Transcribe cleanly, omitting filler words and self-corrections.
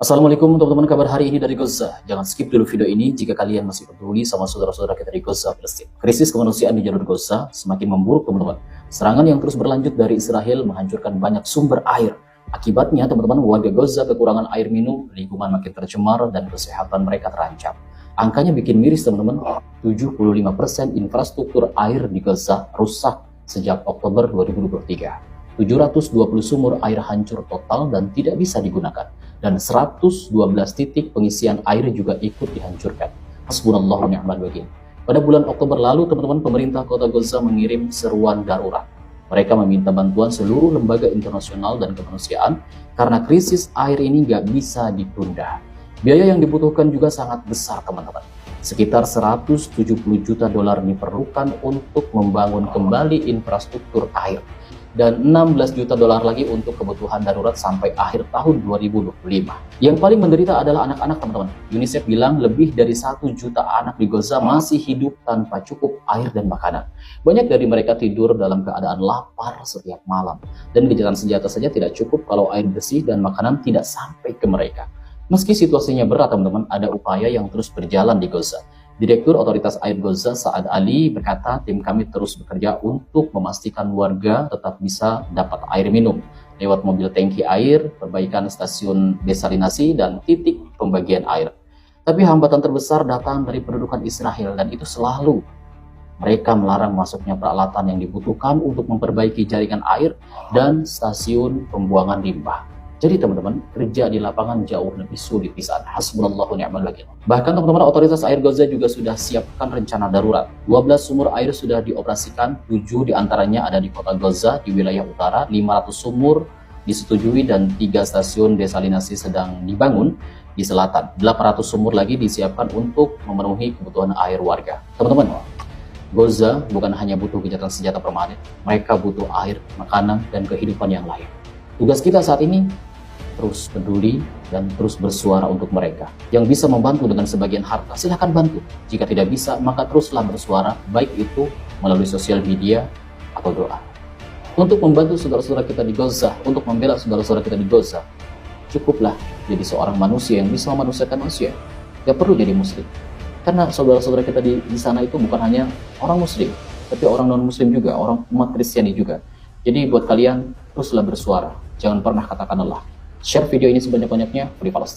Assalamualaikum teman-teman, kabar hari ini dari Gaza. Jangan skip dulu video ini jika kalian masih peduli sama saudara-saudara kita di Gaza, Palestina. Krisis kemanusiaan di jalur Gaza semakin memburuk teman-teman. Serangan yang terus berlanjut dari Israel menghancurkan banyak sumber air. Akibatnya teman-teman, warga Gaza kekurangan air minum, lingkungan makin tercemar, dan kesehatan mereka terancam. Angkanya bikin miris teman-teman, 75% infrastruktur air di Gaza rusak sejak Oktober 2023. 720 sumur air hancur total dan tidak bisa digunakan. Dan 112 titik pengisian air juga ikut dihancurkan. Hasbunallahu wa ni'mal wakil. Pada bulan Oktober lalu, teman-teman, pemerintah kota Gaza mengirim seruan darurat. Mereka meminta bantuan seluruh lembaga internasional dan kemanusiaan karena krisis air ini nggak bisa ditunda. Biaya yang dibutuhkan juga sangat besar, teman-teman. Sekitar 170 juta dolar diperlukan untuk membangun kembali infrastruktur air. Dan 16 juta dolar lagi untuk kebutuhan darurat sampai akhir tahun 2025. Yang paling menderita adalah anak-anak, teman-teman. UNICEF bilang lebih dari 1 juta anak di Gaza masih hidup tanpa cukup air dan makanan. Banyak dari mereka tidur dalam keadaan lapar setiap malam. Dan gencatan senjata saja tidak cukup kalau air bersih dan makanan tidak sampai ke mereka. Meski situasinya berat, teman-teman, ada upaya yang terus berjalan di Gaza. Direktur Otoritas Air Gaza, Saad Ali, berkata, tim kami terus bekerja untuk memastikan warga tetap bisa dapat air minum lewat mobil tangki air, perbaikan stasiun desalinasi, dan titik pembagian air. Tapi hambatan terbesar datang dari pendudukan Israel, dan itu selalu mereka melarang masuknya peralatan yang dibutuhkan untuk memperbaiki jaringan air dan stasiun pembuangan limbah. Jadi teman-teman, kerja di lapangan jauh lebih sulit di saat hasbunallahu ni'mal wakil. Bahkan teman-teman, otoritas air Gaza juga sudah siapkan rencana darurat. 12 sumur air sudah dioperasikan, 7 diantaranya ada di kota Gaza di wilayah utara, 500 sumur disetujui dan 3 stasiun desalinasi sedang dibangun di selatan. 800 sumur lagi disiapkan untuk memenuhi kebutuhan air warga. Teman-teman, Gaza bukan hanya butuh gencatan senjata permanen, mereka butuh air, makanan, dan kehidupan yang lain. Tugas kita saat ini terus peduli dan terus bersuara untuk mereka. Yang bisa membantu dengan sebagian harta, silahkan bantu. Jika tidak bisa, maka teruslah bersuara, baik itu melalui sosial media atau doa. Untuk membantu saudara-saudara kita di Gaza, untuk membela saudara-saudara kita di Gaza, cukuplah jadi seorang manusia yang bisa memanusiakan manusia. Gak perlu jadi muslim. Karena saudara-saudara kita di sana itu bukan hanya orang muslim, tapi orang non-muslim juga, orang umat Kristiani juga. Jadi buat kalian, teruslah bersuara. Jangan pernah katakan lelah. Share video ini sebanyak-banyaknya, Free Palestine.